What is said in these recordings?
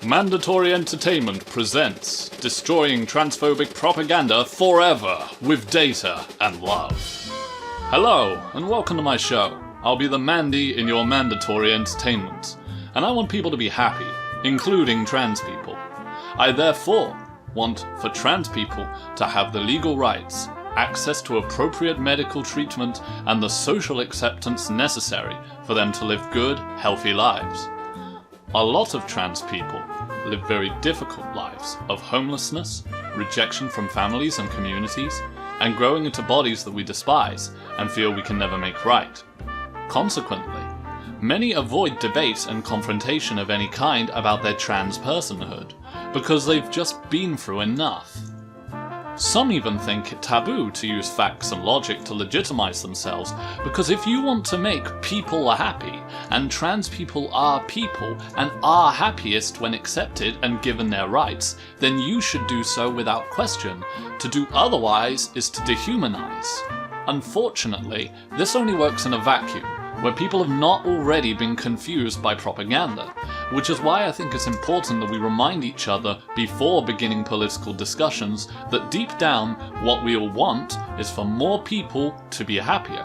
Mandatory Entertainment presents Destroying Transphobic Propaganda Forever with Data and Love. Hello, and welcome to my show. I'll be the Mandy in your mandatory entertainment, and I want people to be happy, including trans people. I therefore want for trans people to have the legal rights, access to appropriate medical treatment, and the social acceptance necessary for them to live good, healthy lives. A lot of trans people live very difficult lives of homelessness, rejection from families and communities, and growing into bodies that we despise and feel we can never make right. Consequently, many avoid debate and confrontation of any kind about their trans personhood because they've just been through enough. Some even think it taboo to use facts and logic to legitimize themselves, because if you want to make people happy, and trans people are people and are happiest when accepted and given their rights, then you should do so without question. To do otherwise is to dehumanize. Unfortunately, this only works in a vacuum, where people have not already been confused by propaganda, which is why I think it's important that we remind each other before beginning political discussions that deep down what we all want is for more people to be happier.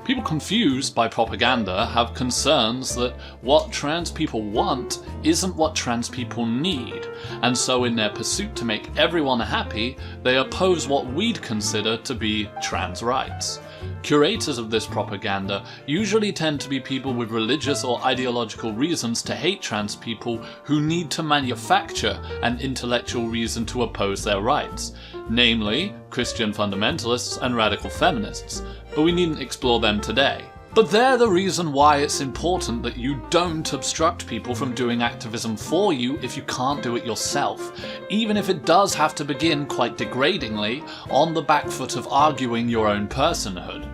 People confused by propaganda have concerns that what trans people want isn't what trans people need, and so in their pursuit to make everyone happy, they oppose what we'd consider to be trans rights. Curators of this propaganda usually tend to be people with religious or ideological reasons to hate trans people who need to manufacture an intellectual reason to oppose their rights, namely Christian fundamentalists and radical feminists, but we needn't explore them today. But they're the reason why it's important that you don't obstruct people from doing activism for you if you can't do it yourself, even if it does have to begin quite degradingly on the back foot of arguing your own personhood.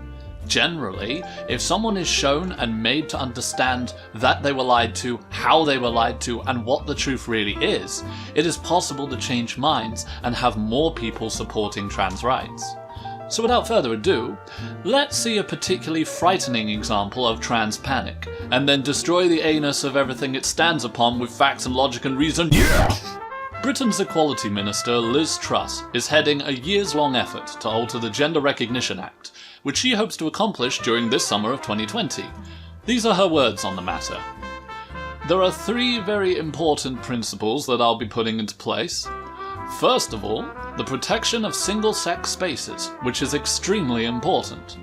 Generally, if someone is shown and made to understand that they were lied to, how they were lied to, and what the truth really is, it is possible to change minds and have more people supporting trans rights. So without further ado, let's see a particularly frightening example of trans panic, and then destroy the anus of everything it stands upon with facts and logic and reason. Yeah! Britain's Equality Minister Lizz Truss is heading a years-long effort to alter the Gender Recognition Act, which she hopes to accomplish during this summer of 2020. These are her words on the matter. There are three very important principles that I'll be putting into place. First of all, the protection of single-sex spaces, which is extremely important.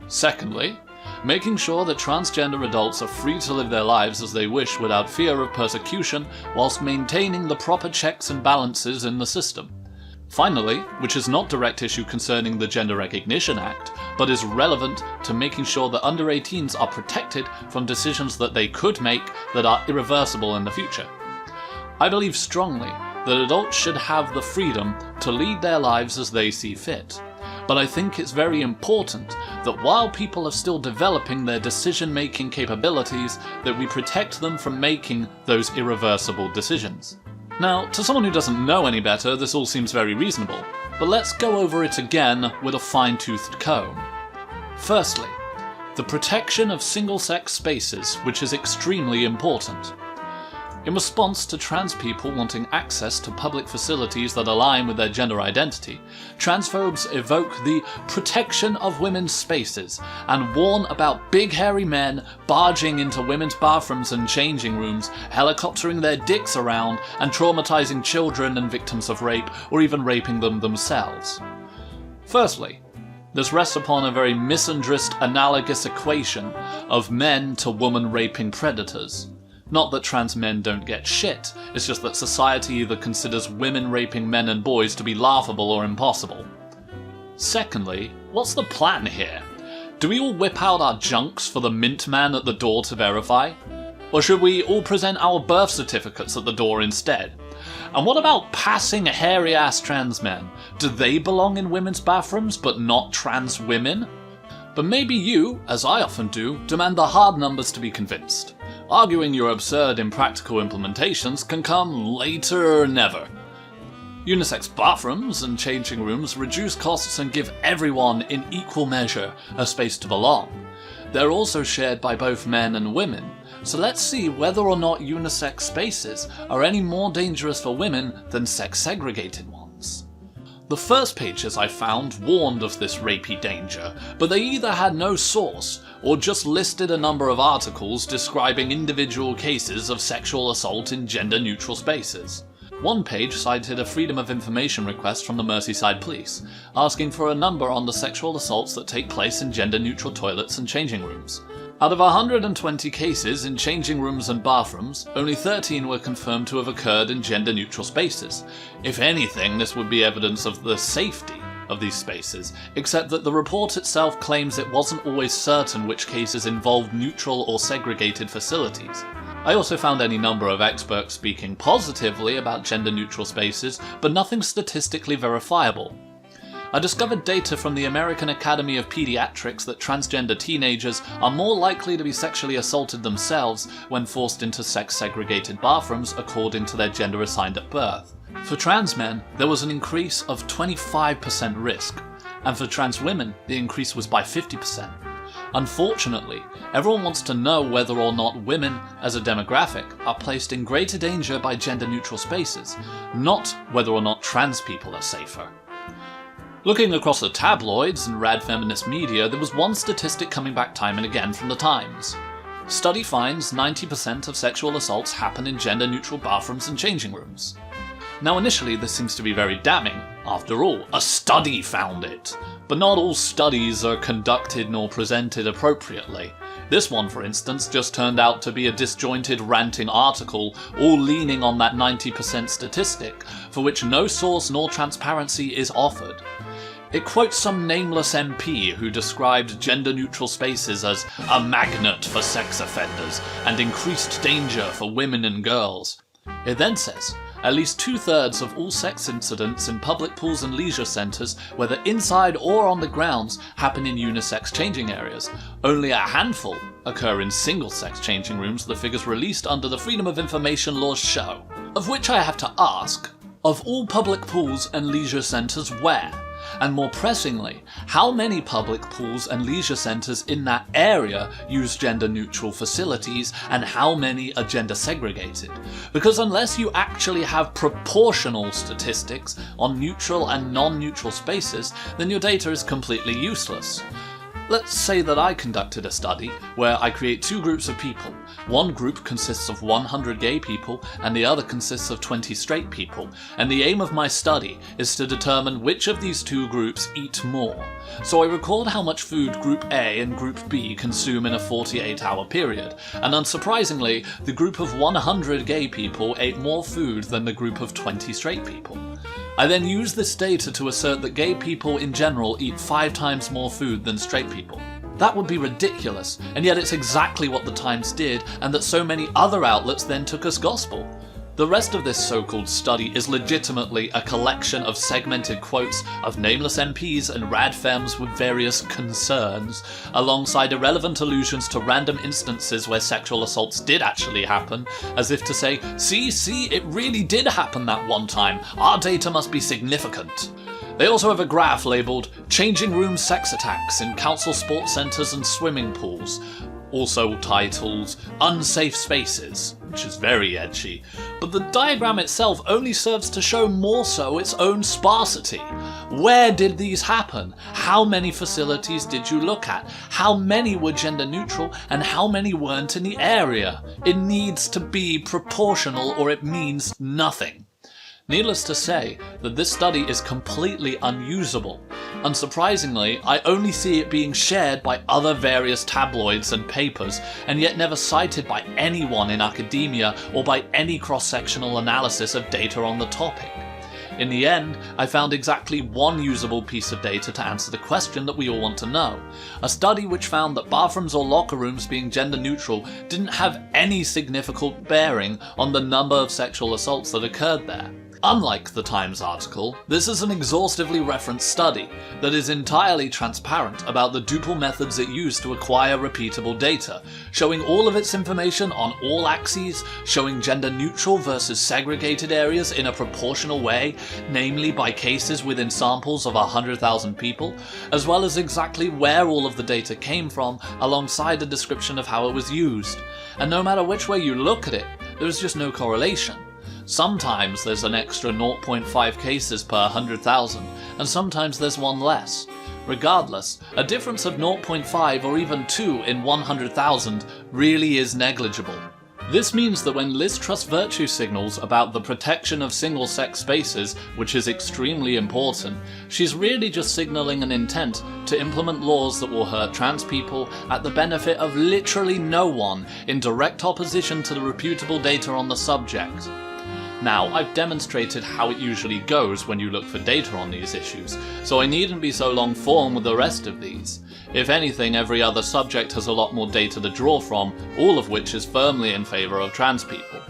Secondly, making sure that transgender adults are free to live their lives as they wish without fear of persecution, whilst maintaining the proper checks and balances in the system. Finally, which is not direct issue concerning the Gender Recognition Act, but is relevant to making sure that under 18s are protected from decisions that they could make that are irreversible in the future. I believe strongly that adults should have the freedom to lead their lives as they see fit. But I think it's very important that while people are still developing their decision-making capabilities, that we protect them from making those irreversible decisions. Now, to someone who doesn't know any better, this all seems very reasonable, but let's go over it again with a fine-toothed comb. Firstly, the protection of single-sex spaces, which is extremely important. In response to trans people wanting access to public facilities that align with their gender identity, transphobes evoke the protection of women's spaces and warn about big hairy men barging into women's bathrooms and changing rooms, helicoptering their dicks around and traumatizing children and victims of rape, or even raping them themselves. Firstly, this rests upon a very misandrist analogous equation of men to woman raping predators. Not that trans men don't get shit, it's just that society either considers women raping men and boys to be laughable or impossible. Secondly, what's the plan here? Do we all whip out our junks for the mint man at the door to verify? Or should we all present our birth certificates at the door instead? And what about passing hairy-ass trans men? Do they belong in women's bathrooms but not trans women? But maybe you, as I often do, demand the hard numbers to be convinced. Arguing your absurd impractical implementations can come later never. Unisex bathrooms and changing rooms reduce costs and give everyone in equal measure a space to belong. They're also shared by both men and women, So let's see whether or not unisex spaces are any more dangerous for women than sex-segregated ones. The first pages I found warned of this rapey danger, but they either had no source or just listed a number of articles describing individual cases of sexual assault in gender-neutral spaces. One page cited a Freedom of Information request from the Merseyside Police, asking for a number on the sexual assaults that take place in gender-neutral toilets and changing rooms. Out of 120 cases in changing rooms and bathrooms, only 13 were confirmed to have occurred in gender-neutral spaces. If anything, this would be evidence of the safety of these spaces, except that the report itself claims it wasn't always certain which cases involved neutral or segregated facilities. I also found any number of experts speaking positively about gender-neutral spaces, but nothing statistically verifiable. I discovered data from the American Academy of Pediatrics that transgender teenagers are more likely to be sexually assaulted themselves when forced into sex-segregated bathrooms according to their gender assigned at birth. For trans men, there was an increase of 25% risk, and for trans women, the increase was by 50%. Unfortunately, everyone wants to know whether or not women, as a demographic, are placed in greater danger by gender-neutral spaces, not whether or not trans people are safer. Looking across the tabloids and rad feminist media, there was one statistic coming back time and again from the Times. Study finds 90% of sexual assaults happen in gender-neutral bathrooms and changing rooms. Now initially this seems to be very damning. After all, a study found it. But not all studies are conducted nor presented appropriately. This one, for instance, just turned out to be a disjointed ranting article, all leaning on that 90% statistic, for which no source nor transparency is offered. It quotes some nameless MP who described gender-neutral spaces as a magnet for sex offenders and increased danger for women and girls. It then says, at least 2/3 of all sex incidents in public pools and leisure centres, whether inside or on the grounds, happen in unisex changing areas. Only a handful occur in single-sex changing rooms, the figures released under the Freedom of Information laws show. Of which I have to ask, of all public pools and leisure centres, where? And more pressingly, how many public pools and leisure centres in that area use gender-neutral facilities, and how many are gender-segregated? Because unless you actually have proportional statistics on neutral and non-neutral spaces, then your data is completely useless. Let's say that I conducted a study where I create two groups of people. One group consists of 100 gay people and the other consists of 20 straight people, and the aim of my study is to determine which of these two groups eat more. So I record how much food Group A and Group B consume in a 48-hour period, and unsurprisingly, the group of 100 gay people ate more food than the group of 20 straight people. I then use this data to assert that gay people in general eat 5 times more food than straight people. That would be ridiculous, and yet it's exactly what the Times did, and that so many other outlets then took as gospel. The rest of this so-called study is legitimately a collection of segmented quotes of nameless MPs and rad femmes with various concerns, alongside irrelevant allusions to random instances where sexual assaults did actually happen, as if to say, see, it really did happen that one time, our data must be significant. They also have a graph labelled Changing Room Sex Attacks in Council Sports Centres and Swimming Pools, also titled Unsafe Spaces, which is very edgy, but the diagram itself only serves to show more so its own sparsity. Where did these happen? How many facilities did you look at? How many were gender neutral and how many weren't in the area? It needs to be proportional or it means nothing. Needless to say that this study is completely unusable. Unsurprisingly, I only see it being shared by other various tabloids and papers, and yet never cited by anyone in academia or by any cross-sectional analysis of data on the topic. In the end, I found exactly one usable piece of data to answer the question that we all want to know. A study which found that bathrooms or locker rooms being gender neutral didn't have any significant bearing on the number of sexual assaults that occurred there. Unlike the Times article, this is an exhaustively referenced study that is entirely transparent about the duple methods it used to acquire repeatable data, showing all of its information on all axes, showing gender-neutral versus segregated areas in a proportional way, namely by cases within samples of 100,000 people, as well as exactly where all of the data came from, alongside a description of how it was used. And no matter which way you look at it, there is just no correlation. Sometimes there's an extra 0.5 cases per 100,000, and sometimes there's one less. Regardless, a difference of 0.5 or even 2 in 100,000 really is negligible. This means that when Lizz Truss virtue signals about the protection of single-sex spaces, which is extremely important, she's really just signalling an intent to implement laws that will hurt trans people at the benefit of literally no one, in direct opposition to the reputable data on the subject. Now, I've demonstrated how it usually goes when you look for data on these issues, so I needn't be so long form with the rest of these. If anything, every other subject has a lot more data to draw from, all of which is firmly in favour of trans people.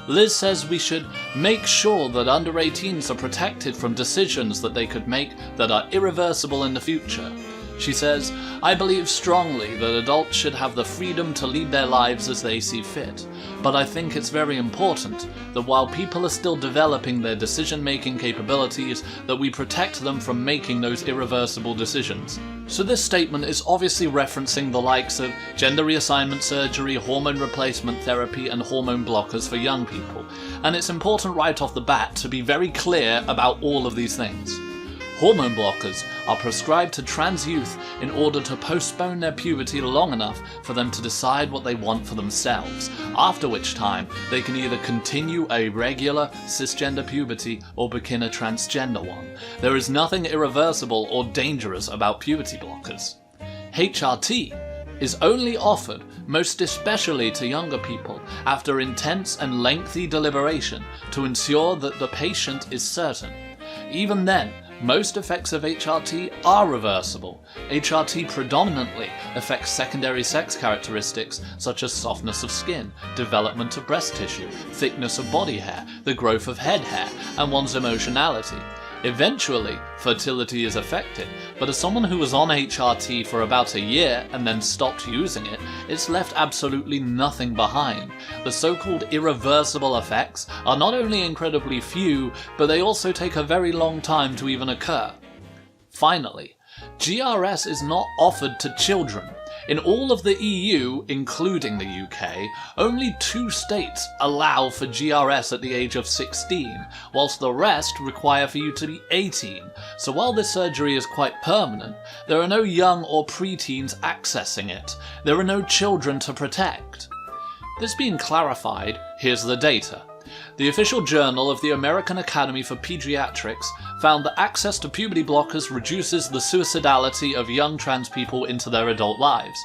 Lizz says we should make sure that under 18s are protected from decisions that they could make that are irreversible in the future. She says, "I believe strongly that adults should have the freedom to lead their lives as they see fit, but I think it's very important that while people are still developing their decision-making capabilities, that we protect them from making those irreversible decisions." So this statement is obviously referencing the likes of gender reassignment surgery, hormone replacement therapy, and hormone blockers for young people, and it's important right off the bat to be very clear about all of these things. Hormone blockers are prescribed to trans youth in order to postpone their puberty long enough for them to decide what they want for themselves, after which time they can either continue a regular cisgender puberty or begin a transgender one. There is nothing irreversible or dangerous about puberty blockers. HRT is only offered, most especially to younger people, after intense and lengthy deliberation to ensure that the patient is certain. Even then, most effects of HRT are reversible. HRT predominantly affects secondary sex characteristics such as softness of skin, development of breast tissue, thickness of body hair, the growth of head hair, and one's emotionality. Eventually, fertility is affected, but as someone who was on HRT for about a year and then stopped using it, it's left absolutely nothing behind. The so-called irreversible effects are not only incredibly few, but they also take a very long time to even occur. Finally, GRS is not offered to children. In all of the EU, including the UK, only 2 states allow for GRS at the age of 16, whilst the rest require for you to be 18. So while this surgery is quite permanent, there are no young or preteens accessing it. There are no children to protect. This being clarified, here's the data. The official journal of the American Academy for Pediatrics found that access to puberty blockers reduces the suicidality of young trans people into their adult lives.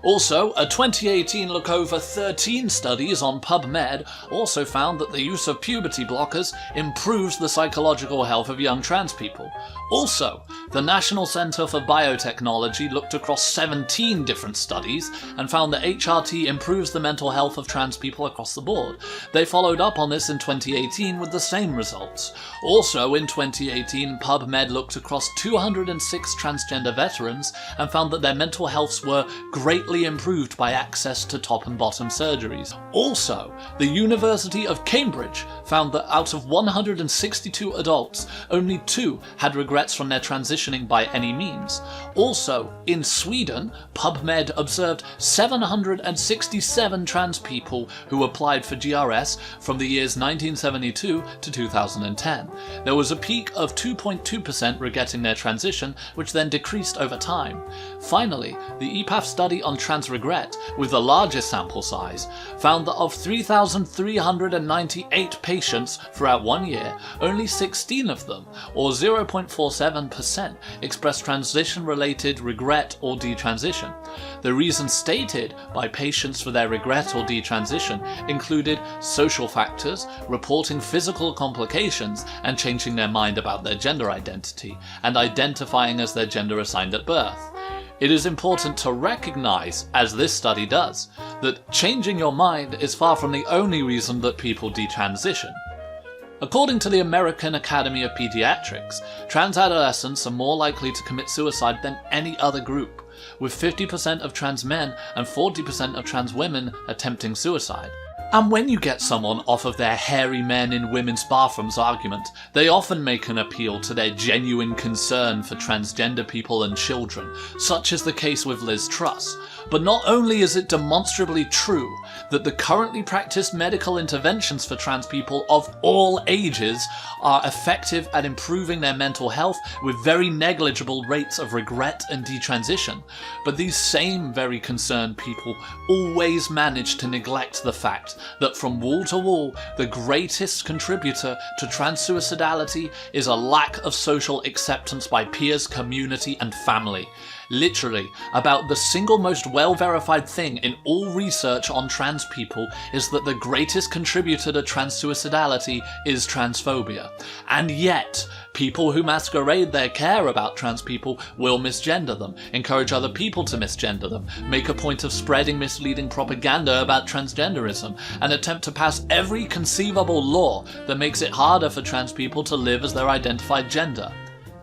Also, a 2018 look over 13 studies on PubMed also found that the use of puberty blockers improves the psychological health of young trans people. Also, the National Center for Biotechnology looked across 17 different studies and found that HRT improves the mental health of trans people across the board. They followed up on this in 2018 with the same results. Also in 2018, PubMed looked across 206 transgender veterans and found that their mental healths were greatly improved by access to top and bottom surgeries. Also, the University of Cambridge found that out of 162 adults, only 2 had regrets from their transitioning by any means. Also, in Sweden, PubMed observed 767 trans people who applied for GRS from the years 1972 to 2010. There was a peak of 2.2% regretting their transition, which then decreased over time. Finally, the EPAF study on trans regret, with the largest sample size, found that of 3,398 patients throughout 1 year, only 16 of them, or 0.47%, expressed transition-related regret or detransition. The reasons stated by patients for their regret or detransition included social factors, reporting physical complications, and changing their mind about their gender identity, and identifying as their gender assigned at birth. it is important to recognise, as this study does, that changing your mind is far from the only reason that people detransition. According to the American Academy of Pediatrics, trans adolescents are more likely to commit suicide than any other group, with 50% of trans men and 40% of trans women attempting suicide. And when you get someone off of their hairy men in women's bathrooms argument, they often make an appeal to their genuine concern for transgender people and children, such is the case with Lizz Truss. But not only is it demonstrably true that the currently practiced medical interventions for trans people of all ages are effective at improving their mental health with very negligible rates of regret and detransition, but these same very concerned people always manage to neglect the fact that from wall to wall, the greatest contributor to trans suicidality is a lack of social acceptance by peers, community and family. Literally, about the single most well-verified thing in all research on trans people is that the greatest contributor to trans suicidality is transphobia. And yet, people who masquerade their care about trans people will misgender them, encourage other people to misgender them, make a point of spreading misleading propaganda about transgenderism, and attempt to pass every conceivable law that makes it harder for trans people to live as their identified gender.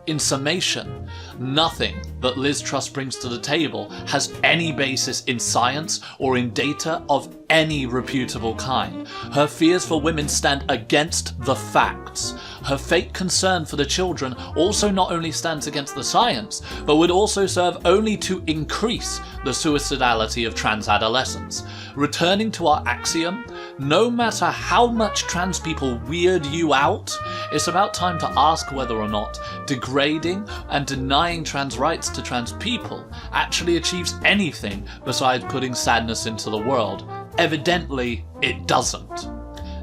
In summation, nothing that Lizz Truss brings to the table has any basis in science or in data of any reputable kind. Her fears for women stand against the facts. Her fake concern for the children also not only stands against the science, but would also serve only to increase the suicidality of trans adolescents. Returning to our axiom, no matter how much trans people weird you out, it's about time to ask whether or not degrading and denying trans rights to trans people actually achieves anything besides putting sadness into the world. Evidently, it doesn't.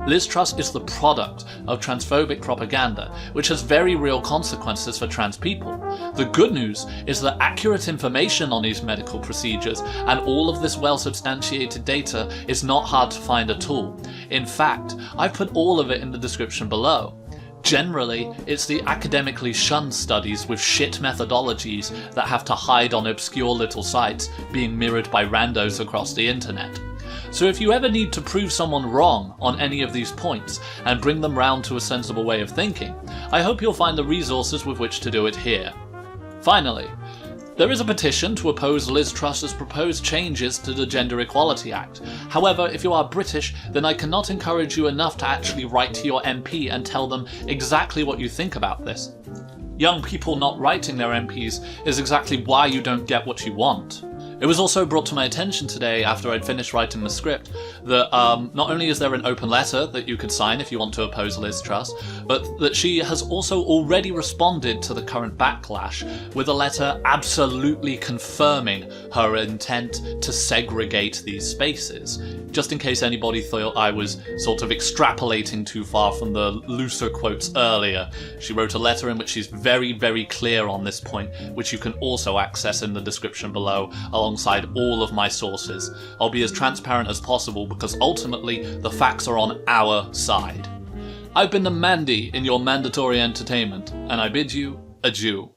Lizz Truss is the product of transphobic propaganda, which has very real consequences for trans people. The good news is that accurate information on these medical procedures and all of this well-substantiated data is not hard to find at all. In fact, I've put all of it in the description below. Generally, it's the academically shunned studies with shit methodologies that have to hide on obscure little sites being mirrored by randos across the internet. So if you ever need to prove someone wrong on any of these points and bring them round to a sensible way of thinking, I hope you'll find the resources with which to do it here. Finally, there is a petition to oppose Lizz Truss's proposed changes to the Gender Equality Act. However, if you are British, then I cannot encourage you enough to actually write to your MP and tell them exactly what you think about this. Young people not writing their MPs is exactly why you don't get what you want. It was also brought to my attention today, after I'd finished writing the script, that not only is there an open letter that you could sign if you want to oppose Lizz Truss, but that she has also already responded to the current backlash with a letter absolutely confirming her intent to segregate these spaces. Just in case anybody thought I was sort of extrapolating too far from the looser quotes earlier, she wrote a letter in which she's very, very clear on this point, which you can also access in the description below, alongside all of my sources. I'll be as transparent as possible because ultimately the facts are on our side. I've been the Mandy in your mandatory entertainment, and I bid you adieu.